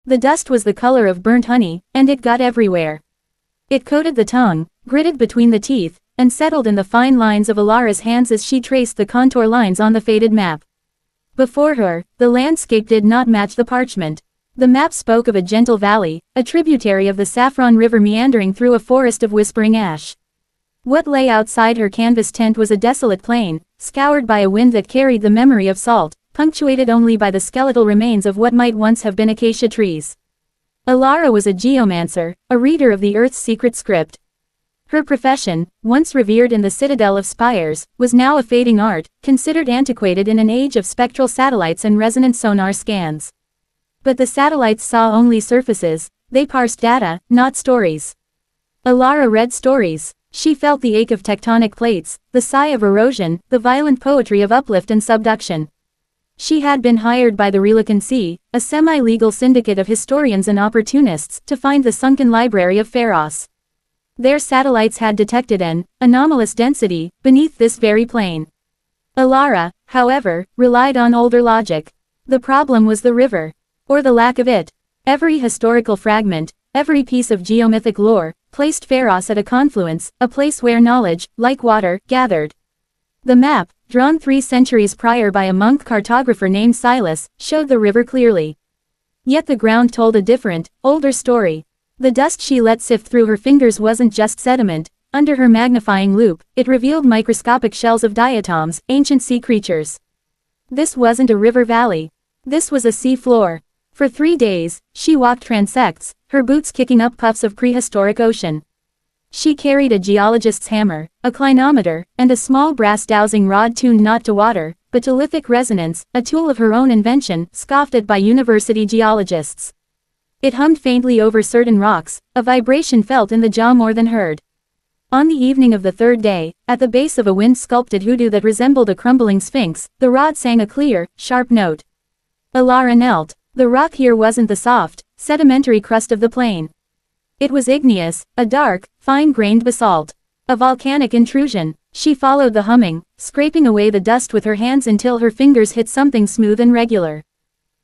The dust was the color of burnt honey, and it got everywhere. It coated the tongue, gritted between the teeth, and settled in the fine lines of Alara's hands as she traced the contour lines on the faded map. Before her, the landscape did not match the parchment. The map spoke of a gentle valley, a tributary of the Saffron River meandering through a forest of whispering ash. What lay outside her canvas tent was a desolate plain, scoured by a wind that carried the memory of salt, punctuated only by the skeletal remains of what might once have been acacia trees. Alara was a geomancer, a reader of the Earth's secret script. Her profession, once revered in the citadel of spires, was now a fading art, considered antiquated in an age of spectral satellites and resonant sonar scans. But the satellites saw only surfaces, they parsed data, not stories. Alara read stories. She felt the ache of tectonic plates, the sigh of erosion, the violent poetry of uplift and subduction. She had been hired by the Relicancy, a semi-legal syndicate of historians and opportunists, to find the sunken library of Pharos. Their satellites had detected an anomalous density beneath this very plain. Alara, however, relied on older logic. The problem was the river. Or the lack of it. Every historical fragment, every piece of geomythic lore, placed Pharos at a confluence, a place where knowledge, like water, gathered. The map, drawn 3 centuries prior by a monk cartographer named Silas, showed the river clearly. Yet the ground told a different, older story. The dust she let sift through her fingers wasn't just sediment. Under her magnifying loupe, it revealed microscopic shells of diatoms, ancient sea creatures. This wasn't a river valley. This was a sea floor. For 3 days, she walked transects, her boots kicking up puffs of prehistoric ocean. She carried a geologist's hammer, a clinometer, and a small brass dowsing rod tuned not to water, but to lithic resonance, a tool of her own invention, scoffed at by university geologists. It hummed faintly over certain rocks, a vibration felt in the jaw more than heard. On the evening of the 3rd day, at the base of a wind-sculpted hoodoo that resembled a crumbling sphinx, the rod sang a clear, sharp note. Alara knelt. The rock here wasn't the soft, sedimentary crust of the plain. It was igneous, a dark, fine-grained basalt. A volcanic intrusion. She followed the humming, scraping away the dust with her hands until her fingers hit something smooth and regular.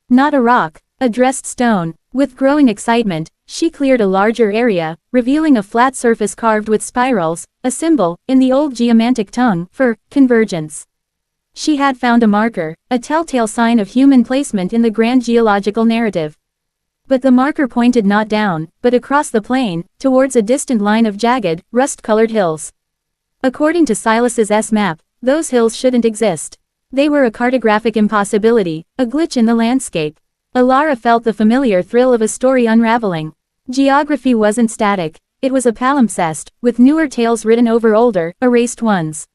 Not a rock, a dressed stone. With growing excitement, she cleared a larger area, revealing a flat surface carved with spirals, a symbol, in the old geomantic tongue, for convergence. She had found a marker, a telltale sign of human placement in the grand geological narrative. But the marker pointed not down, but across the plain, towards a distant line of jagged, rust-colored hills. According to Silas's S-map, those hills shouldn't exist. They were a cartographic impossibility, a glitch in the landscape. Alara felt the familiar thrill of a story unraveling. Geography wasn't static, it was a palimpsest, with newer tales written over older, erased ones.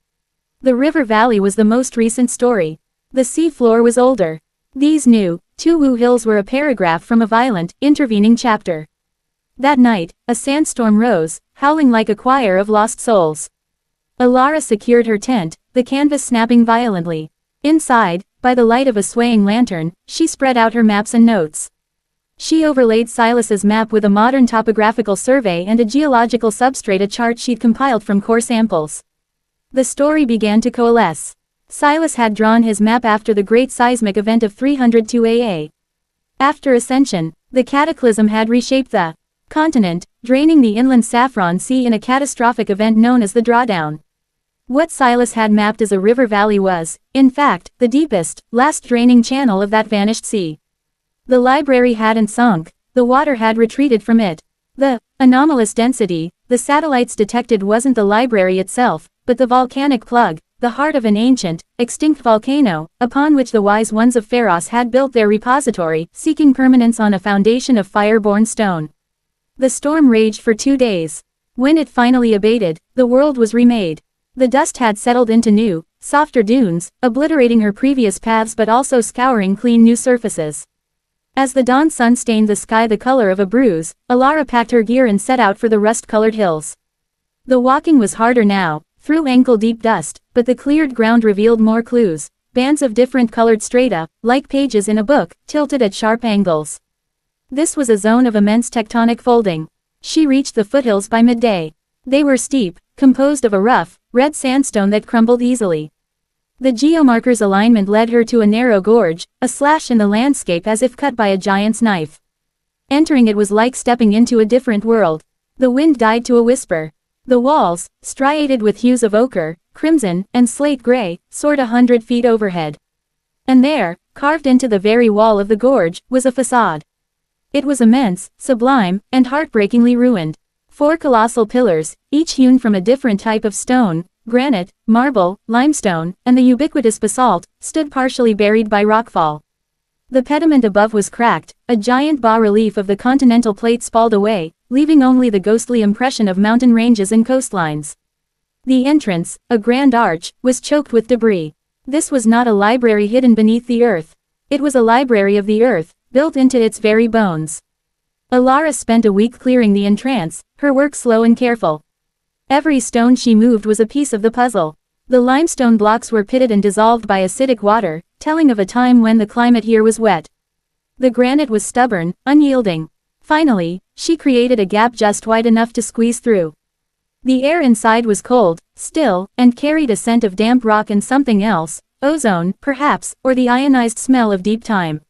The river valley was the most recent story. The sea floor was older. These new, two-woo hills were a paragraph from a violent, intervening chapter. That night, a sandstorm rose, howling like a choir of lost souls. Alara secured her tent, the canvas snapping violently. Inside, by the light of a swaying lantern, she spread out her maps and notes. She overlaid Silas's map with a modern topographical survey and a geological substrata chart she'd compiled from core samples. The story began to coalesce. Silas had drawn his map after the great seismic event of 302 AA. After ascension, the cataclysm had reshaped the continent, draining the inland Saffron Sea in a catastrophic event known as the drawdown. What Silas had mapped as a river valley was, in fact, the deepest, last draining channel of that vanished sea. The library hadn't sunk, the water had retreated from it. The anomalous density the satellites detected wasn't the library itself, but the volcanic plug, the heart of an ancient, extinct volcano, upon which the wise ones of Pharos had built their repository, seeking permanence on a foundation of fire-born stone. The storm raged for 2 days. When it finally abated, the world was remade. The dust had settled into new, softer dunes, obliterating her previous paths but also scouring clean new surfaces. As the dawn sun stained the sky the color of a bruise, Alara packed her gear and set out for the rust-colored hills. The walking was harder now, through ankle-deep dust, but the cleared ground revealed more clues, bands of different colored strata, like pages in a book, tilted at sharp angles. This was a zone of immense tectonic folding. She reached the foothills by midday. They were steep, composed of a rough, red sandstone that crumbled easily. The geomarker's alignment led her to a narrow gorge, a slash in the landscape as if cut by a giant's knife. Entering it was like stepping into a different world. The wind died to a whisper. The walls, striated with hues of ochre, crimson, and slate gray, soared 100 feet overhead. And there, carved into the very wall of the gorge, was a facade. It was immense, sublime, and heartbreakingly ruined. 4 colossal pillars, each hewn from a different type of stone, granite, marble, limestone, and the ubiquitous basalt, stood partially buried by rockfall. The pediment above was cracked, a giant bas-relief of the continental plate spalled away, leaving only the ghostly impression of mountain ranges and coastlines. The entrance, a grand arch, was choked with debris. This was not a library hidden beneath the earth. It was a library of the earth, built into its very bones. Alara spent a week clearing the entrance, her work slow and careful. Every stone she moved was a piece of the puzzle. The limestone blocks were pitted and dissolved by acidic water, telling of a time when the climate here was wet. The granite was stubborn, unyielding. Finally, she created a gap just wide enough to squeeze through. The air inside was cold, still, and carried a scent of damp rock and something else, ozone, perhaps, or the ionized smell of deep time.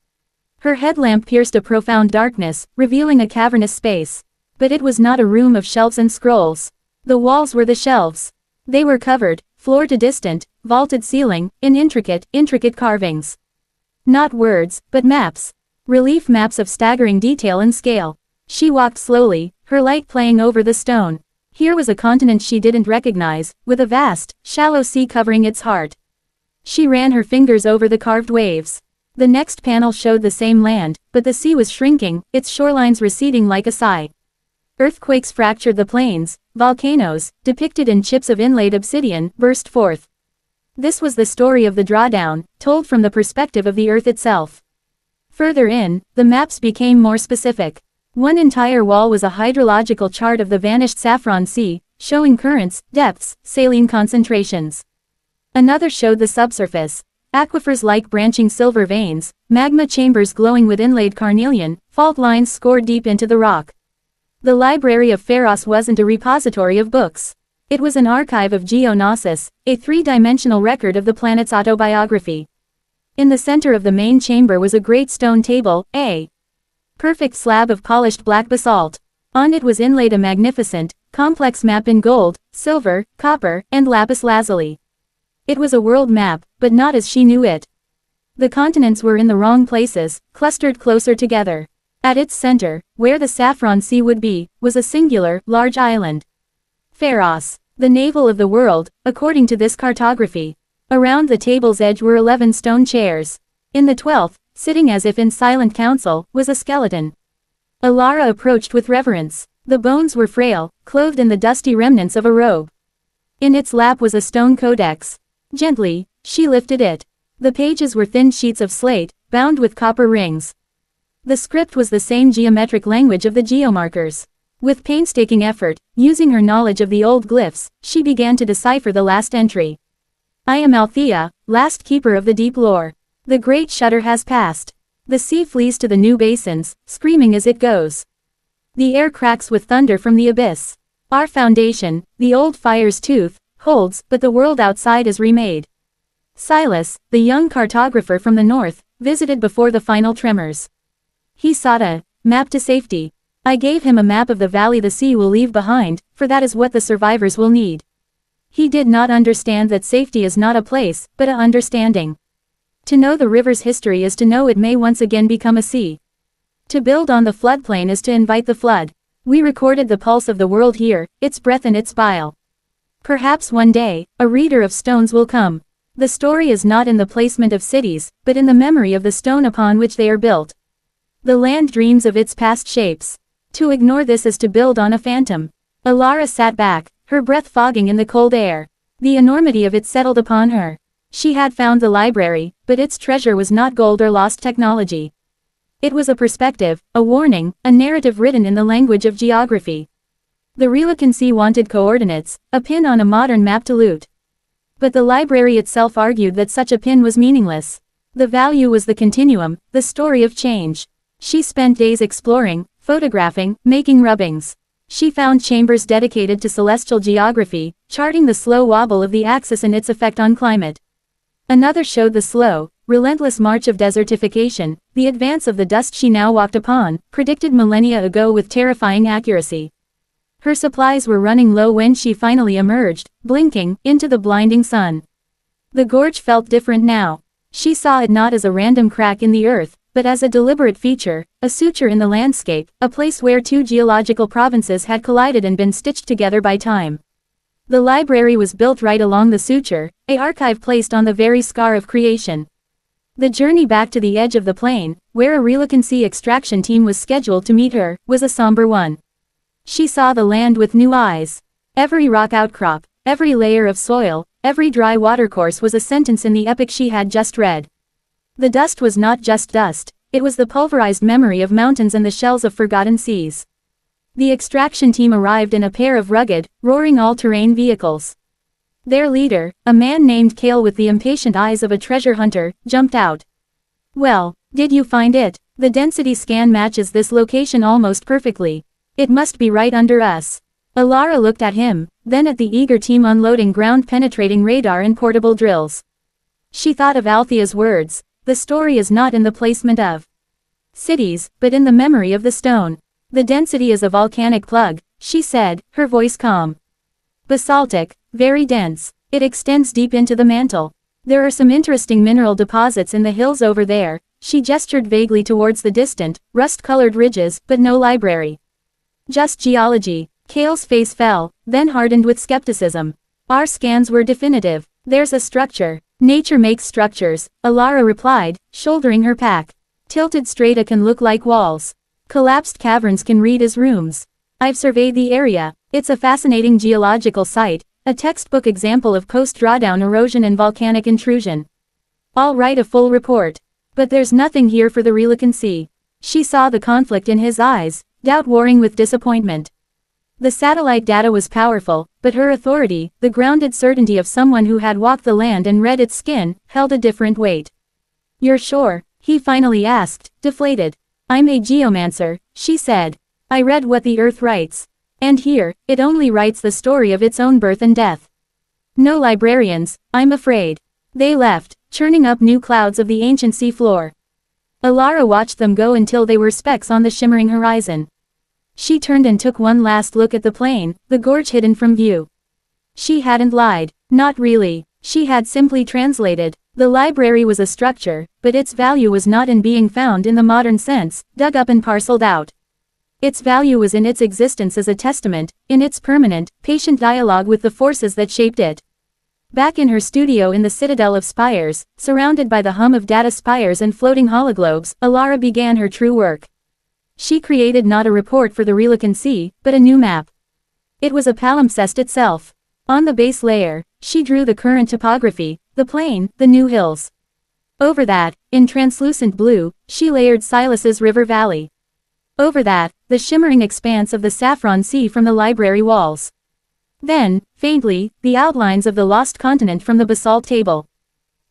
Her headlamp pierced a profound darkness, revealing a cavernous space. But it was not a room of shelves and scrolls. The walls were the shelves. They were covered, floor to distant, vaulted ceiling, in intricate carvings. Not words, but maps. Relief maps of staggering detail and scale. She walked slowly, her light playing over the stone. Here was a continent she didn't recognize, with a vast, shallow sea covering its heart. She ran her fingers over the carved waves. The next panel showed the same land, but the sea was shrinking, its shorelines receding like a sigh. Earthquakes fractured the plains, volcanoes, depicted in chips of inlaid obsidian, burst forth. This was the story of the drawdown, told from the perspective of the earth itself. Further in, the maps became more specific. One entire wall was a hydrological chart of the vanished Saffron Sea, showing currents, depths, saline concentrations. Another showed the subsurface. Aquifers like branching silver veins, magma chambers glowing with inlaid carnelian, fault lines scored deep into the rock. The Library of Pharos wasn't a repository of books. It was an archive of Geonosis, a 3-dimensional record of the planet's autobiography. In the center of the main chamber was a great stone table, a perfect slab of polished black basalt. On it was inlaid a magnificent, complex map in gold, silver, copper, and lapis lazuli. It was a world map, but not as she knew it. The continents were in the wrong places, clustered closer together. At its center, where the Saffron Sea would be, was a singular, large island. Pharos, the navel of the world, according to this cartography. Around the table's edge were 11 stone chairs. In the 12th, sitting as if in silent council, was a skeleton. Alara approached with reverence. The bones were frail, clothed in the dusty remnants of a robe. In its lap was a stone codex. Gently, she lifted it. The pages were thin sheets of slate, bound with copper rings. The script was the same geometric language of the geomarkers. With painstaking effort, using her knowledge of the old glyphs, she began to decipher the last entry. I am Althea, last keeper of the deep lore. The great shudder has passed. The sea flees to the new basins, screaming as it goes. The air cracks with thunder from the abyss. Our foundation, the old fire's tooth, holds, but the world outside is remade. Silas, the young cartographer from the north, visited before the final tremors. He sought a map to safety. I gave him a map of the valley the sea will leave behind, for that is what the survivors will need. He did not understand that safety is not a place, but a understanding. To know the river's history is to know it may once again become a sea. To build on the floodplain is to invite the flood. We recorded the pulse of the world here, its breath and its bile. Perhaps one day, a reader of stones will come. The story is not in the placement of cities, but in the memory of the stone upon which they are built. The land dreams of its past shapes. To ignore this is to build on a phantom. Alara sat back, her breath fogging in the cold air. The enormity of it settled upon her. She had found the library, but its treasure was not gold or lost technology. It was a perspective, a warning, a narrative written in the language of geography. The relucancy wanted coordinates, a pin on a modern map to loot. But the library itself argued that such a pin was meaningless. The value was the continuum, the story of change. She spent days exploring, photographing, making rubbings. She found chambers dedicated to celestial geography, charting the slow wobble of the axis and its effect on climate. Another showed the slow, relentless march of desertification, the advance of the dust she now walked upon, predicted millennia ago with terrifying accuracy. Her supplies were running low when she finally emerged, blinking, into the blinding sun. The gorge felt different now. She saw it not as a random crack in the earth, but as a deliberate feature, a suture in the landscape, a place where two geological provinces had collided and been stitched together by time. The library was built right along the suture, an archive placed on the very scar of creation. The journey back to the edge of the plain, where a relocancy extraction team was scheduled to meet her, was a somber one. She saw the land with new eyes. Every rock outcrop, every layer of soil, every dry watercourse was a sentence in the epic she had just read. The dust was not just dust, it was the pulverized memory of mountains and the shells of forgotten seas. The extraction team arrived in a pair of rugged, roaring all-terrain vehicles. Their leader, a man named Kale with the impatient eyes of a treasure hunter, jumped out. "Well, did you find it? The density scan matches this location almost perfectly. It must be right under us." Alara looked at him, then at the eager team unloading ground-penetrating radar and portable drills. She thought of Althea's words, "The story is not in the placement of cities, but in the memory of the stone." "The density is a volcanic plug," she said, her voice calm. "Basaltic, very dense. It extends deep into the mantle. There are some interesting mineral deposits in the hills over there." She gestured vaguely towards the distant, rust-colored ridges, "but no library. Just geology." Kale's face fell, then hardened with skepticism. "Our scans were definitive. There's a structure." "Nature makes structures," Alara replied, shouldering her pack. "Tilted strata can look like walls. Collapsed caverns can read as rooms. I've surveyed the area. It's a fascinating geological site, a textbook example of post-drawdown erosion and volcanic intrusion. I'll write a full report. But there's nothing here for the relocancy." She saw the conflict in his eyes, doubt warring with disappointment. The satellite data was powerful, but her authority, the grounded certainty of someone who had walked the land and read its skin, held a different weight. "You're sure?" he finally asked, deflated. "I'm a geomancer," she said. "I read what the earth writes. And here, it only writes the story of its own birth and death. No librarians, I'm afraid." They left, churning up new clouds of the ancient seafloor. Alara watched them go until they were specks on the shimmering horizon. She turned and took one last look at the plain, the gorge hidden from view. She hadn't lied. Not really. She had simply translated. The library was a structure, but its value was not in being found in the modern sense, dug up and parceled out. Its value was in its existence as a testament, in its permanent, patient dialogue with the forces that shaped it. Back in her studio in the Citadel of Spires, surrounded by the hum of data spires and floating hologlobes, Alara began her true work. She created not a report for the relocancy, but a new map. It was a palimpsest itself. On the base layer, she drew the current topography, the plain, the new hills. Over that, in translucent blue, she layered Silas's river valley. Over that, the shimmering expanse of the saffron sea from the library walls. Then, faintly, the outlines of the lost continent from the basalt table.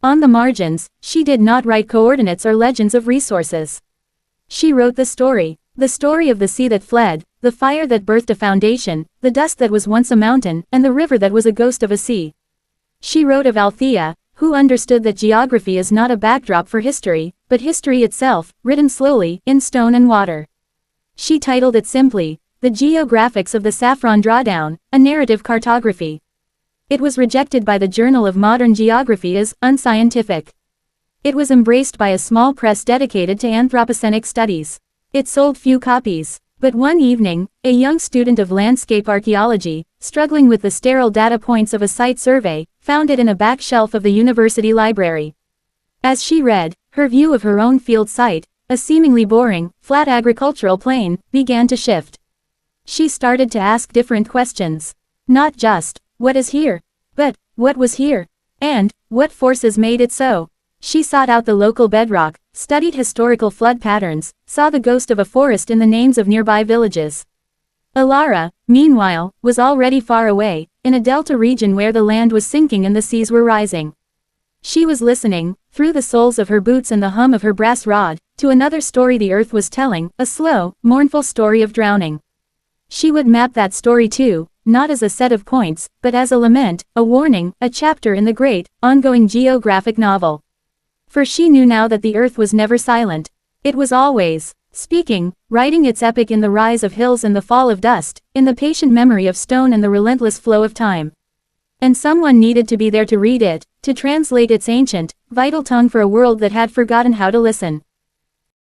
On the margins, she did not write coordinates or legends of resources. She wrote the story of the sea that fled, the fire that birthed a foundation, the dust that was once a mountain, and the river that was a ghost of a sea. She wrote of Althea, who understood that geography is not a backdrop for history, but history itself, written slowly, in stone and water. She titled it simply, The Geo-graphics of the Saffron Drawdown, a Narrative Cartography. It was rejected by the Journal of Modern Geography as unscientific. It was embraced by a small press dedicated to Anthropocenic studies. It sold few copies. But one evening, a young student of landscape archaeology, struggling with the sterile data points of a site survey, found it in a back shelf of the university library. As she read, her view of her own field site, a seemingly boring, flat agricultural plain, began to shift. She started to ask different questions. Not just, what is here? But, what was here? And, what forces made it so? She sought out the local bedrock, studied historical flood patterns, saw the ghost of a forest in the names of nearby villages. Alara, meanwhile, was already far away, in a delta region where the land was sinking and the seas were rising. She was listening, through the soles of her boots and the hum of her brass rod, to another story the earth was telling, a slow, mournful story of drowning. She would map that story too, not as a set of points, but as a lament, a warning, a chapter in the great, ongoing geographic novel. For she knew now that the earth was never silent. It was always speaking, writing its epic in the rise of hills and the fall of dust, in the patient memory of stone and the relentless flow of time. And someone needed to be there to read it, to translate its ancient, vital tongue for a world that had forgotten how to listen.